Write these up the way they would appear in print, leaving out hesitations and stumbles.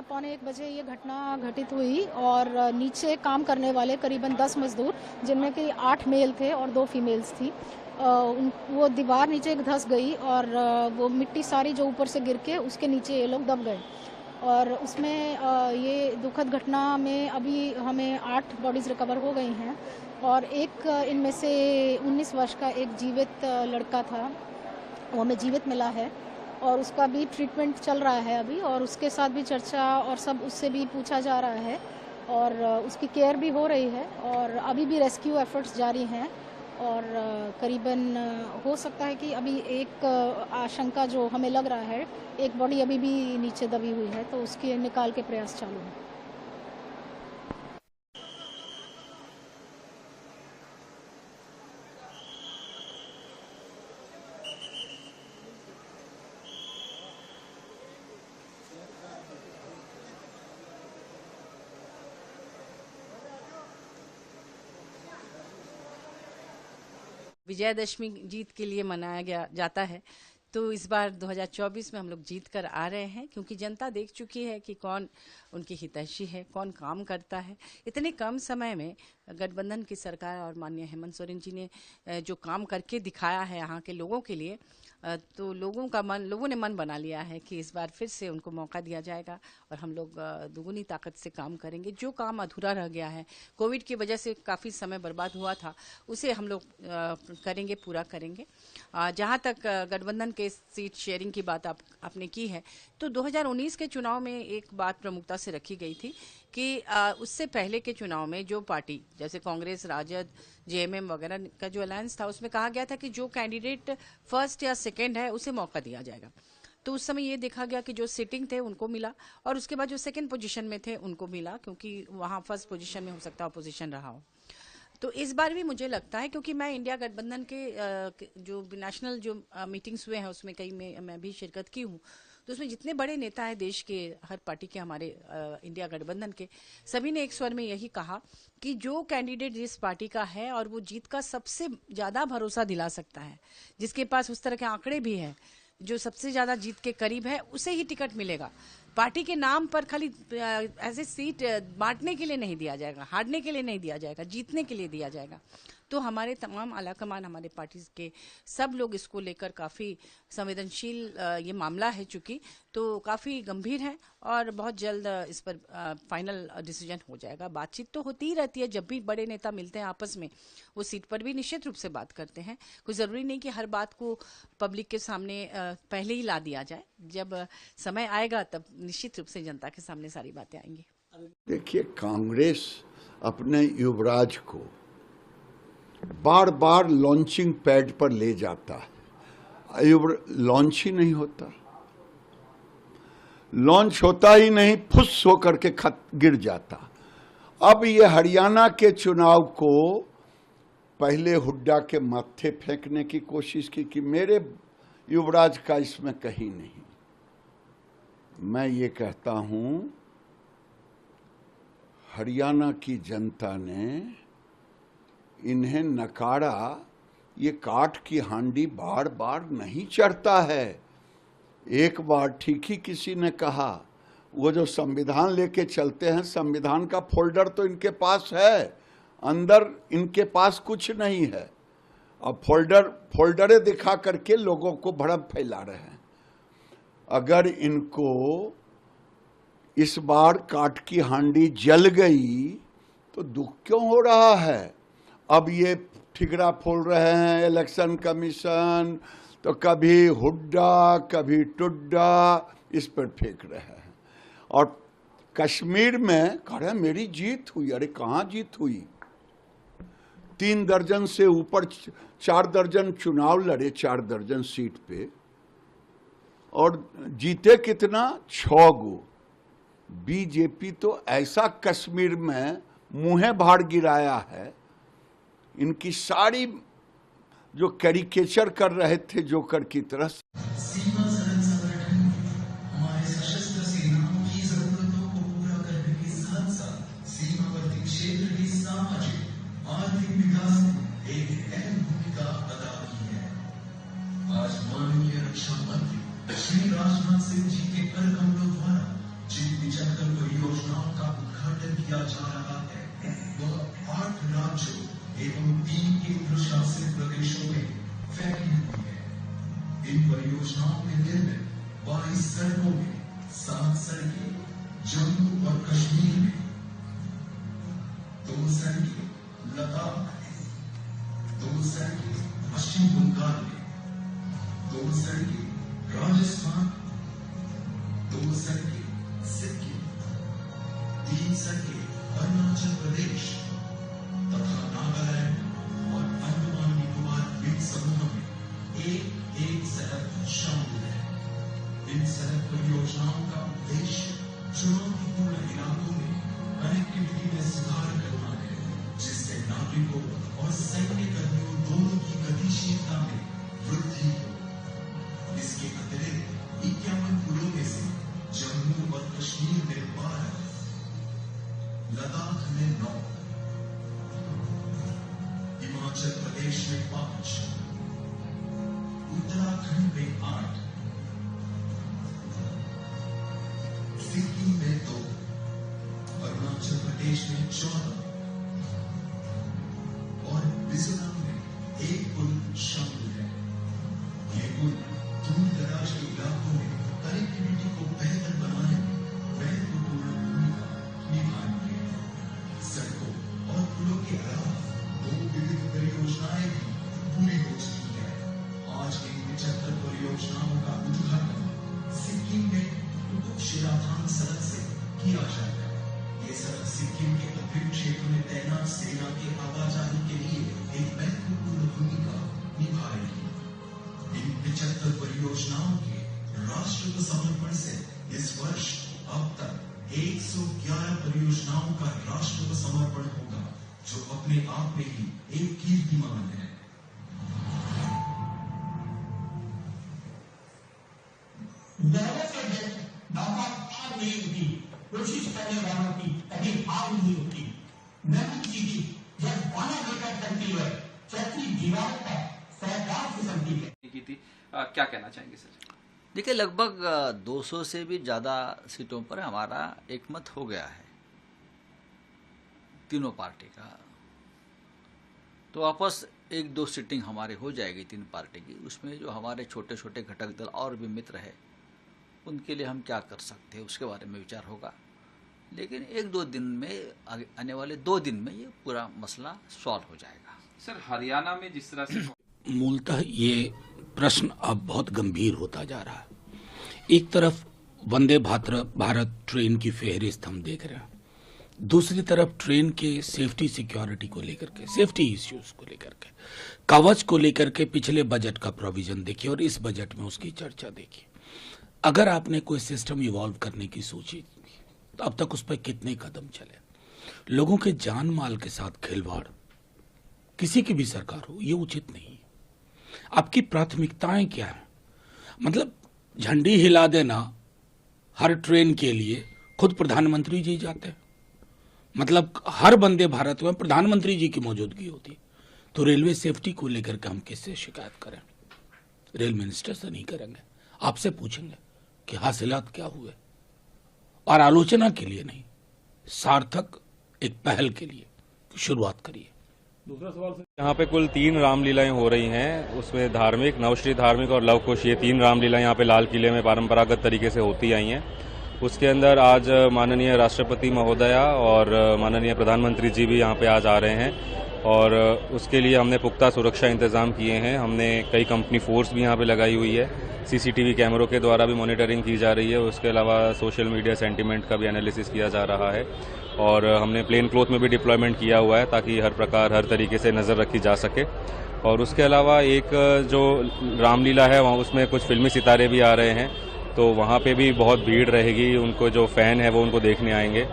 पौने 1 बजे ये घटना घटित हुई और नीचे काम करने वाले करीबन 10 मजदूर, जिनमें कि 8 मेल थे और 2 फीमेल्स थी, वो दीवार नीचे धंस गई और वो मिट्टी सारी जो ऊपर से गिर के उसके नीचे ये लोग दब गए। और उसमें ये दुखद घटना में अभी हमें 8 बॉडीज़ रिकवर हो गई हैं और एक इनमें से 19 वर्ष का एक जीवित लड़का था, वो हमें जीवित मिला है और उसका भी ट्रीटमेंट चल रहा है अभी, और उसके साथ भी चर्चा और सब उससे भी पूछा जा रहा है और उसकी केयर भी हो रही है और अभी भी रेस्क्यू एफर्ट्स जारी हैं। और करीबन हो सकता है कि अभी एक आशंका जो हमें लग रहा है, एक बॉडी अभी भी नीचे दबी हुई है, तो उसके निकाल के प्रयास चालू हैं। विजयदशमी जीत के लिए मनाया जाता है, तो इस बार 2024 में हम लोग जीत कर आ रहे हैं, क्योंकि जनता देख चुकी है कि कौन उनकी हितैषी है, कौन काम करता है। इतने कम समय में गठबंधन की सरकार और माननीय हेमंत सोरेन जी ने जो काम करके दिखाया है यहाँ के लोगों के लिए, तो लोगों ने मन बना लिया है कि इस बार फिर से उनको मौका दिया जाएगा और हम लोग दुगुनी ताकत से काम करेंगे। जो काम अधूरा रह गया है, कोविड की वजह से काफ़ी समय बर्बाद हुआ था, उसे हम लोग करेंगे, पूरा करेंगे। जहाँ तक गठबंधन के सीट शेयरिंग की बात आपने की है, तो 2019 के चुनाव में एक बात प्रमुखता से रखी गई थी कि उससे पहले के चुनाव में जो पार्टी जैसे कांग्रेस, राजद, जेएमएम वगैरह का जो अलायंस था, उसमें कहा गया था कि जो कैंडिडेट फर्स्ट या सेकंड है उसे मौका दिया जाएगा। तो उस समय ये देखा गया कि जो सिटिंग थे उनको मिला और उसके बाद जो सेकंड पोजीशन में थे उनको मिला, क्योंकि वहाँ फर्स्ट पोजीशन में हो सकता है अपोजिशन रहा हो। तो इस बार भी मुझे लगता है, क्योंकि मैं इंडिया गठबंधन के जो नेशनल जो मीटिंग्स हुए हैं उसमें कई में मैं भी शिरकत की हूँ, तो उसमें जितने बड़े नेता हैं देश के, हर पार्टी के, हमारे इंडिया गठबंधन के, सभी ने एक स्वर में यही कहा कि जो कैंडिडेट जिस पार्टी का है और वो जीत का सबसे ज़्यादा भरोसा दिला सकता है, जिसके पास उस तरह के आंकड़े भी हैं, जो सबसे ज़्यादा जीत के करीब है, उसे ही टिकट मिलेगा। पार्टी के नाम पर खाली ऐसे सीट बांटने के लिए नहीं दिया जाएगा, हारने के लिए नहीं दिया जाएगा, जीतने के लिए दिया जाएगा। तो हमारे तमाम आलाकमान, हमारे पार्टी के सब लोग इसको लेकर काफ़ी संवेदनशील ये मामला है, चूँकि तो काफ़ी गंभीर है और बहुत जल्द इस पर फाइनल डिसीजन हो जाएगा। बातचीत तो होती ही रहती है, जब भी बड़े नेता मिलते हैं आपस में, वो सीट पर भी निश्चित रूप से बात करते हैं। कोई ज़रूरी नहीं कि हर बात को पब्लिक के सामने पहले ही ला दिया जाए। जब समय आएगा तब निश्चित रूप से जनता के सामने सारी बातें आएंगी। देखिए, कांग्रेस अपने युवराज को बार बार लॉन्चिंग पैड पर ले जाता है, लॉन्च ही नहीं होता, लॉन्च होता ही नहीं, फुस होकर के गिर जाता। अब ये हरियाणा के चुनाव को पहले हुड्डा के माथे फेंकने की कोशिश की कि मेरे युवराज का इसमें कहीं नहीं। मैं ये कहता हूं, हरियाणा की जनता ने इन्हें नकारा। ये काठ की हांडी बार बार नहीं चढ़ता है। एक बार ठीक ही किसी ने कहा, वो जो संविधान लेके चलते हैं, संविधान का फोल्डर तो इनके पास है, अंदर इनके पास कुछ नहीं है। अब फोल्डरें दिखा करके लोगों को भड़प फैला रहे हैं। अगर इनको इस बार काठ की हांडी जल गई तो दुख क्यों हो रहा है? अब ये ठिकरा फोड़ रहे हैं इलेक्शन कमीशन, तो कभी हुड्डा कभी टुड्डा इस पर फेंक रहे हैं। और कश्मीर में कह रहे हैं मेरी जीत हुई। अरे कहाँ जीत हुई? 3 दर्जन से ऊपर 4 दर्जन चुनाव लड़े, 4 दर्जन सीट पे, और जीते कितना? 6 गो। बीजेपी तो ऐसा कश्मीर में मुंहे भाड़ गिराया है। इनकी सारी जो कैरिकेचर कर रहे थे जोकर की तरह, सीमा सड़क संगठन हमारे सशस्त्र सेनाओं की जरूरतों को पूरा करने के साथ साथ सीमावर्ती क्षेत्र की सामाजिक आर्थिक विकास में एक अहम भूमिका अदा की है। आज माननीय रक्षा मंत्री श्री राजनाथ सिंह जी के कर कमलों द्वारा जिन विचार किया जा रहा है वह 8 राज्यों एवं 3 केंद्र शासित प्रदेशों में फैली हुई है। इन परियोजनाओं में निर्मित 22 सड़कों में 7 सड़कें जम्मू और कश्मीर में, 2 सड़कें लद्दाख में, 2 सड़कें पश्चिम बंगाल में, 2 सड़कें राजस्थान, 2 सड़कें सिक्किम, 3 सड़कें अरुणाचल प्रदेश तथा नागालैंड और अंडमान निकोबार द्वीप समूह में एक सड़क शामिल है। इन सड़क परियोजनाओं का उद्देश्य चुनौतीपूर्ण इलाकों में कनेक्टिविटी में सुधार करना है, जिससे नागरिकों और सैन्य कर्मियों दोनों की गतिशीलता में वृद्धि हो। इसके अतिरिक्त 51 पुलों में से जम्मू और कश्मीर में 12, लद्दाख में 9, हिमाचल प्रदेश में 5, उत्तराखंड में 8, सिक्किम में 2, अरुणाचल प्रदेश में 14 और मिजोरम में 1 पुल शामिल है। ये पुल दूर दराज के इलाकों में कनेक्टिविटी को बेहतर बनाने में महत्वपूर्ण भूमिका निभाएंगे। सड़कों और पुलों के अलावा 2 विविध परियोजनाएं भी पूरी हो चुकी है। आज इन 75 परियोजनाओं का उद्घाटन सिक्किम में शिलाथांग सड़क से किया जाएगा। ये सड़क सिक्किम के उत्तरी क्षेत्र में तैनात सेना के आवाजाही के लिए एक महत्वपूर्ण भूमिका निभाएगी। इन 75 परियोजनाओं के राष्ट्र को समर्पण से इस वर्ष अब तक 111 परियोजनाओं का राष्ट्र को समर्पण होगा, जो अपने आप में ही एक कीर्तिमान है। लगातार नहीं होती, कोशिश करने वालों की कभी हार नहीं होती। नवीन चीजें जब बाना लेकर चलती है, चौथी दीवार पर सरकार से चलती है। की थी क्या कहना चाहेंगे सर? देखिए, लगभग 200 से भी ज़्यादा सीटों पर हमारा एकमत हो गया है तीनों पार्टी का। तो वापस 1-2 सीटिंग हमारे हो जाएगी 3 पार्टी की। उसमें जो हमारे छोटे छोटे घटक दल और भी मित्र है, उनके लिए हम क्या कर सकते हैं उसके बारे में विचार होगा। लेकिन 1-2 दिन में, आने वाले 2 दिन में ये पूरा मसला सॉल्व हो जाएगा। सर, हरियाणा में जिस तरह से मूलतः ये प्रश्न अब बहुत गंभीर होता जा रहा है। एक तरफ वंदे भारत ट्रेन की फहरिस्त हम देख रहे हैं, दूसरी तरफ ट्रेन के सेफ्टी सिक्योरिटी को लेकर के, सेफ्टी इश्यूज को लेकर के, कवच को लेकर के पिछले बजट का प्रोविजन देखिए और इस बजट में उसकी चर्चा देखिए। अगर आपने कोई सिस्टम इवॉल्व करने की सोची तो अब तक उस पर कितने कदम चले। लोगों के जान माल के साथ खिलवाड़ किसी की भी सरकार हो, ये उचित नहीं है। आपकी प्राथमिकताएं क्या है? मतलब झंडी हिला देना हर ट्रेन के लिए खुद प्रधानमंत्री जी जाते हैं, मतलब हर वंदे भारत में प्रधानमंत्री जी की मौजूदगी होती, तो रेलवे सेफ्टी को लेकर के हम किससे शिकायत करें? रेल मिनिस्टर से नहीं करेंगे, आपसे पूछेंगे कि हासिलात क्या हुए, और आलोचना के लिए नहीं, सार्थक एक पहल के लिए शुरुआत करिए। दूसरा सवाल सर, यहाँ पे कुल 3 रामलीलाएं हो रही हैं, उसमें धार्मिक, नवश्री धार्मिक और लवकुश, ये 3 रामलीलाएं यहाँ पे लाल किले में परंपरागत तरीके से होती आई हैं। उसके अंदर आज माननीय राष्ट्रपति महोदया और माननीय प्रधानमंत्री जी भी यहाँ पे आज आ रहे हैं, और उसके लिए हमने पुख्ता सुरक्षा इंतजाम किए हैं। हमने कई कंपनी फोर्स भी यहाँ पे लगाई हुई है, सीसीटीवी कैमरों के द्वारा भी मॉनिटरिंग की जा रही है। उसके अलावा सोशल मीडिया सेंटीमेंट का भी एनालिसिस किया जा रहा है, और हमने प्लेन क्लोथ में भी डिप्लॉयमेंट किया हुआ है ताकि हर प्रकार, हर तरीके से नज़र रखी जा सके। और उसके अलावा एक जो रामलीला है वहाँ, उसमें कुछ फिल्मी सितारे भी आ रहे हैं, तो वहाँ पे भी बहुत भीड़ रहेगी। उनको जो फ़ैन है वो उनको देखने आएंगे,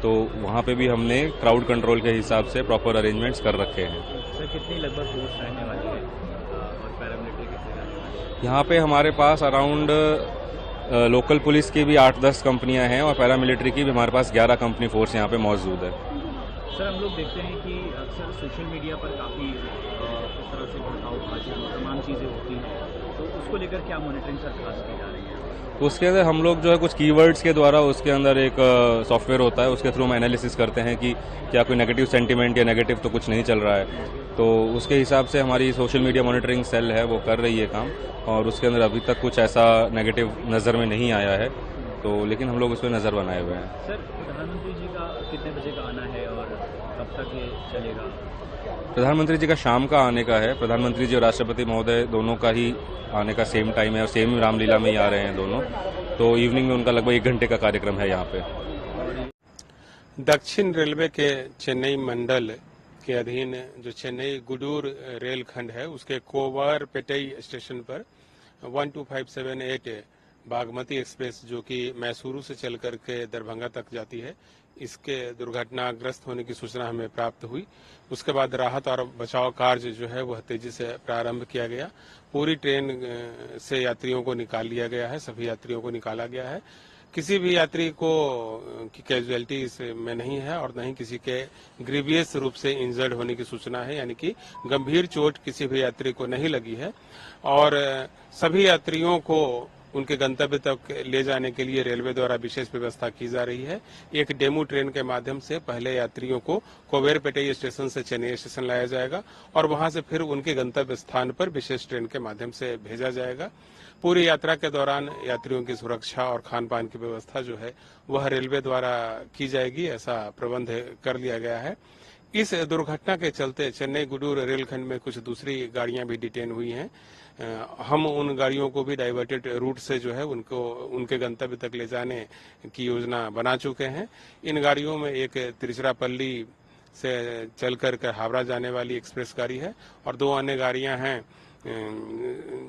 तो वहाँ पे भी हमने क्राउड कंट्रोल के हिसाब से प्रॉपर अरेंजमेंट्स कर रखे हैं। सर, कितनी लगभग फोर्स रहने वाली है और पैरामिलिट्री कितनी रहने वाली है? यहाँ पे हमारे पास अराउंड लोकल पुलिस की भी 8-10 कंपनियां हैं, और पैरामिलिट्री की भी हमारे पास 11 कंपनी फोर्स यहाँ पे मौजूद है। सर, हम लोग देखते हैं कि अक्सर सोशल मीडिया पर काफ़ी इस तरह से भड़काऊ भाषण तमाम चीज़ें होती हैं, तो उसको लेकर क्या मॉनिटरिंग सर खास की जा रही है? उसके अंदर हम लोग जो है कुछ कीवर्ड्स के द्वारा उसके अंदर एक सॉफ्टवेयर होता है, उसके थ्रू हम एनालिसिस करते हैं कि क्या कोई नेगेटिव सेंटीमेंट या नेगेटिव तो कुछ नहीं चल रहा है। तो उसके हिसाब से हमारी सोशल मीडिया मॉनिटरिंग सेल है वो कर रही है काम, और उसके अंदर अभी तक कुछ ऐसा नेगेटिव नज़र में नहीं आया है, तो लेकिन हम लोग उस पर नज़र बनाए हुए हैं। सर, प्रधानमंत्री जी का कितने बजे का आना है और कब तक ये चलेगा? प्रधानमंत्री जी का शाम का आने का है। प्रधानमंत्री जी और राष्ट्रपति महोदय दोनों का ही आने का सेम टाइम है और सेम रामलीला में ही आ रहे हैं दोनों, तो इवनिंग में उनका लगभग 1 घंटे का कार्यक्रम है यहाँ पे। दक्षिण रेलवे के चेन्नई मंडल के अधीन जो चेन्नई गुडूर रेलखंड है, उसके कोवरपेटई स्टेशन पर 12578 बागमती एक्सप्रेस जो कि मैसूरू से चल करके दरभंगा तक जाती है, इसके दुर्घटनाग्रस्त होने की सूचना हमें प्राप्त हुई। उसके बाद राहत और बचाव कार्य जो है वह तेजी से प्रारंभ किया गया। पूरी ट्रेन से यात्रियों को निकाल लिया गया है, सभी यात्रियों को निकाला गया है। किसी भी यात्री को की कैजुअलिटी इसमें नहीं है और न ही किसी के ग्रीवियस रूप से इंजर्ड होने की सूचना है, यानी कि गंभीर चोट किसी भी यात्री को नहीं लगी है। और सभी यात्रियों को उनके गंतव्य तक ले जाने के लिए रेलवे द्वारा विशेष व्यवस्था की जा रही है। एक डेमू ट्रेन के माध्यम से पहले यात्रियों को कोवेरपेटई स्टेशन से चेन्नई स्टेशन लाया जाएगा और वहां से फिर उनके गंतव्य स्थान पर विशेष ट्रेन के माध्यम से भेजा जाएगा। पूरी यात्रा के दौरान यात्रियों की सुरक्षा और खान पान की व्यवस्था जो है वह रेलवे द्वारा की जाएगी, ऐसा प्रबंध कर लिया गया है। इस दुर्घटना के चलते चेन्नई गुडूर रेलखंड में कुछ दूसरी गाड़ियां भी डिटेन हुई हैं। हम उन गाड़ियों को भी डाइवर्टेड रूट से जो है उनको उनके गंतव्य तक ले जाने की योजना बना चुके हैं। इन गाड़ियों में एक तिरुचिरापल्ली से चल कर हावड़ा जाने वाली एक्सप्रेस गाड़ी है और 2 अन्य गाड़ियां हैं।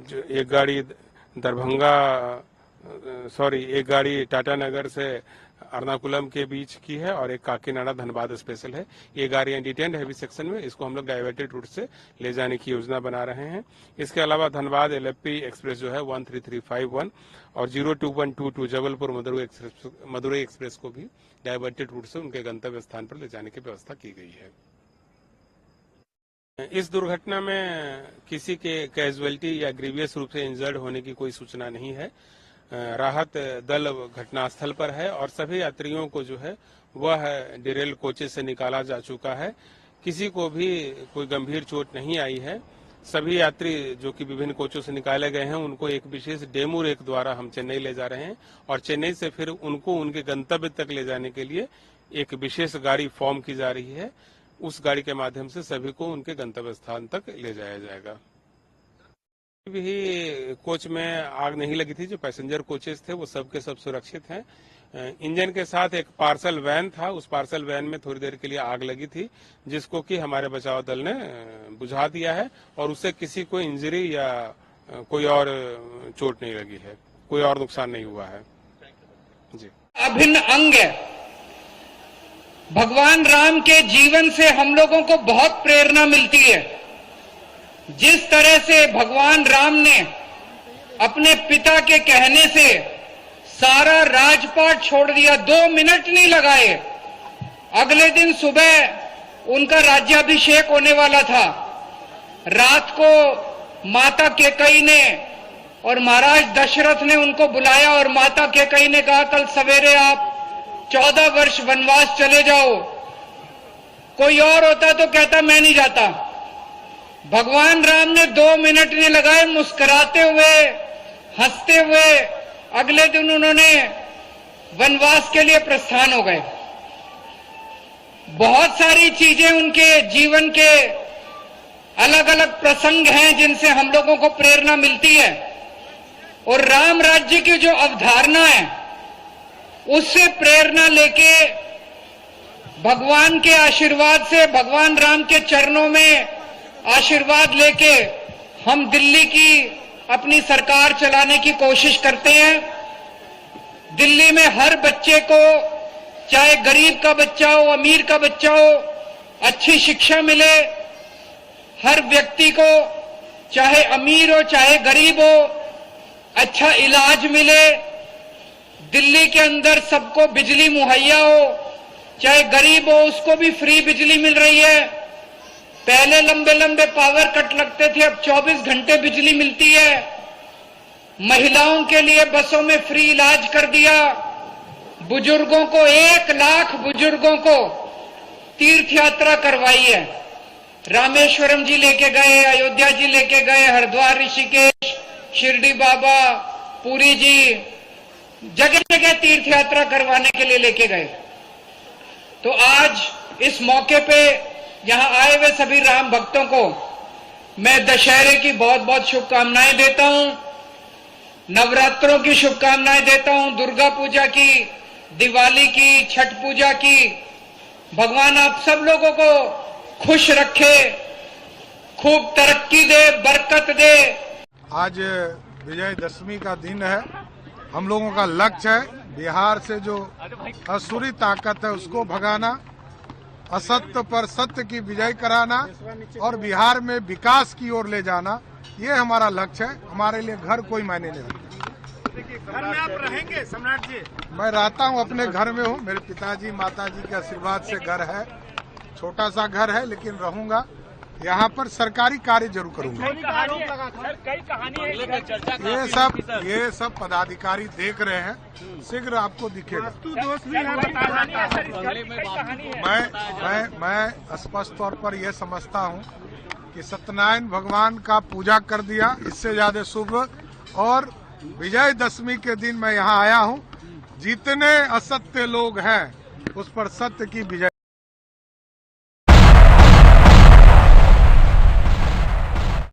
जो एक गाड़ी एक गाड़ी टाटा नगर से एर्नाकुलम के बीच की है और एक काकीनाडा धनबाद स्पेशल है। ये गाड़ियां डिटेन्ड हैवी सेक्शन में, इसको हम लोग डाइवर्टेड रूट से ले जाने की योजना बना रहे हैं। इसके अलावा धनबाद एलएफपी एक्सप्रेस जो है 13351 और 02122 जबलपुर मदुरई एक्सप्रेस को भी डाइवर्टेड रूट से उनके गंतव्य स्थान पर ले जाने की व्यवस्था की गई है। इस दुर्घटना में किसी के कैजुअलिटी या ग्रीवियस रूप से इंजर्ड होने की कोई सूचना नहीं है। राहत दल घटनास्थल पर है और सभी यात्रियों को जो है वह डिरेल कोचेस से निकाला जा चुका है। किसी को भी कोई गंभीर चोट नहीं आई है। सभी यात्री जो कि विभिन्न कोचों से निकाले गए हैं उनको एक विशेष डेमू रेक द्वारा हम चेन्नई ले जा रहे हैं और चेन्नई से फिर उनको उनके गंतव्य तक ले जाने के लिए एक विशेष गाड़ी फॉर्म की जा रही है। उस गाड़ी के माध्यम से सभी को उनके गंतव्य स्थान तक ले जाया जाएगा। भी कोच में आग नहीं लगी थी। जो पैसेंजर कोचेस थे वो सब के सब सुरक्षित हैं। इंजन के साथ एक पार्सल वैन था, उस पार्सल वैन में थोड़ी देर के लिए आग लगी थी जिसको कि हमारे बचाव दल ने बुझा दिया है और उससे किसी को इंजरी या कोई और चोट नहीं लगी है, कोई और नुकसान नहीं हुआ है। जी, अभिन्न अंग है। भगवान राम के जीवन से हम लोगों को बहुत प्रेरणा मिलती है। जिस तरह से भगवान राम ने अपने पिता के कहने से सारा राजपाट छोड़ दिया, 2 मिनट नहीं लगाए। अगले दिन सुबह उनका राज्याभिषेक होने वाला था। रात को माता कैकेयी ने और महाराज दशरथ ने उनको बुलाया और माता कैकेयी ने कहा कल सवेरे आप 14 वर्ष वनवास चले जाओ। कोई और होता तो कहता मैं नहीं जाता। भगवान राम ने 2 मिनट नहीं लगाए, मुस्कुराते हुए हंसते हुए अगले दिन उन्होंने वनवास के लिए प्रस्थान हो गए। बहुत सारी चीजें उनके जीवन के अलग अलग प्रसंग हैं जिनसे हम लोगों को प्रेरणा मिलती है और राम राज्य की जो अवधारणा है उससे प्रेरणा लेके भगवान के आशीर्वाद से, भगवान राम के चरणों में आशीर्वाद लेके हम दिल्ली की अपनी सरकार चलाने की कोशिश करते हैं। दिल्ली में हर बच्चे को, चाहे गरीब का बच्चा हो, अमीर का बच्चा हो, अच्छी शिक्षा मिले। हर व्यक्ति को, चाहे अमीर हो चाहे गरीब हो, अच्छा इलाज मिले। दिल्ली के अंदर सबको बिजली मुहैया हो, चाहे गरीब हो उसको भी फ्री बिजली मिल रही है। पहले लंबे लंबे पावर कट लगते थे, अब 24 घंटे बिजली मिलती है। महिलाओं के लिए बसों में फ्री इलाज कर दिया, बुजुर्गों को 1 लाख बुजुर्गों को तीर्थ यात्रा करवाई है। रामेश्वरम जी लेके गए, अयोध्या जी लेके गए, हरिद्वार, ऋषिकेश, शिरडी बाबा, पुरी जी, जगह जगह तीर्थ यात्रा करवाने के लिए लेके गए। तो आज इस मौके पे यहां आए हुए सभी राम भक्तों को मैं दशहरे की बहुत बहुत शुभकामनाएं देता हूं, नवरात्रों की शुभकामनाएं देता हूं, दुर्गा पूजा की, दिवाली की, छठ पूजा की। भगवान आप सब लोगों को खुश रखे, खूब तरक्की दे, बरकत दे। आज विजयदशमी का दिन है। हम लोगों का लक्ष्य है बिहार से जो असुरी ताकत है उसको भगाना, असत्य पर सत्य की विजय कराना और बिहार में विकास की ओर ले जाना, ये हमारा लक्ष्य है। हमारे लिए घर कोई मायने नहीं रखता। घर में आप रहेंगे सम्राट जी? मैं रहता हूँ, अपने घर में हूँ। मेरे पिताजी माताजी के आशीर्वाद से घर है, छोटा सा घर है, लेकिन रहूंगा यहाँ पर। सरकारी कार्य जरूर करूंगा। ये सब पदाधिकारी देख रहे हैं, शीघ्र आपको दिखेगा। मैं स्पष्ट तौर पर यह समझता हूँ कि सत्यनारायण भगवान का पूजा कर दिया, इससे ज्यादा शुभ। और विजयदशमी के दिन मैं यहाँ आया हूँ, जितने असत्य लोग हैं उस पर सत्य की विजय